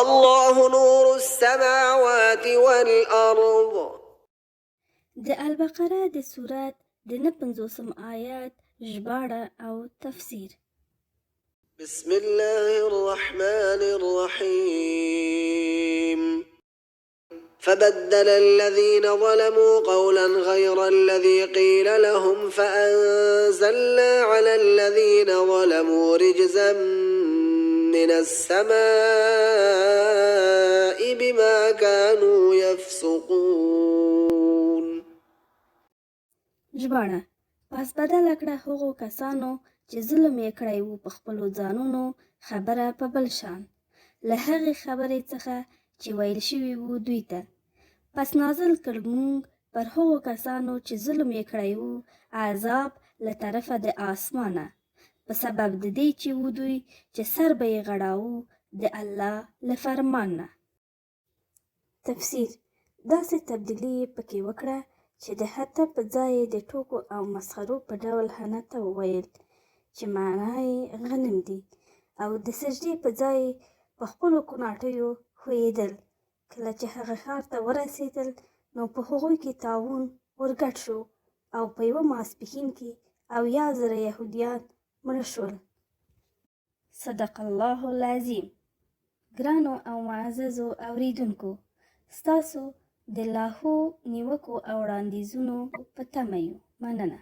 الله نور السماوات والأرض. د البقره د سورت د 59 آیات ژباړه او تفسیر. بسم الله الرحمن الرحيم. فبدل الذين ظلموا قولا غير الذي قيل لهم فأنزلنا على الذين ظلموا رجزا من السماء بما كانوا يفسقون. ژباړه: پس بدل کړه هغو کسانو چې ظلم یې کړی وو په خپلو ځانونو خبره په بل شان له هغې خبرې څخه چې ویل شوي وو دوی ته. پس نازل کړ موږ پر هغو کسانو چې ظلم یې کړی وو عذاب له طرفه د آسمانه په سبب د دې چې وو دوی چې سر به یې غړاوه د الله له فرمان نه. تفسیر: داسې تبدیلي یې پکې وکړه چې د حتی په ځای د ټوکو او مسخرو په ډول حنته وویل چې معنا یې غنم دي، او د سجدې په ځای په خپلو کوناټیو ښویېدل. کله چې هغه ښار ته ورسېدل نو په هغوی کې طاعون ورګډ شو او په یوه ماسپښین کې 70,000 یهودیان مړه شول. صدق الله العظیم. ګرانو او معززو اوریدونکو، ستاسو د لاهو نیوکو او وړاندیزونو په تمه یو. مننه.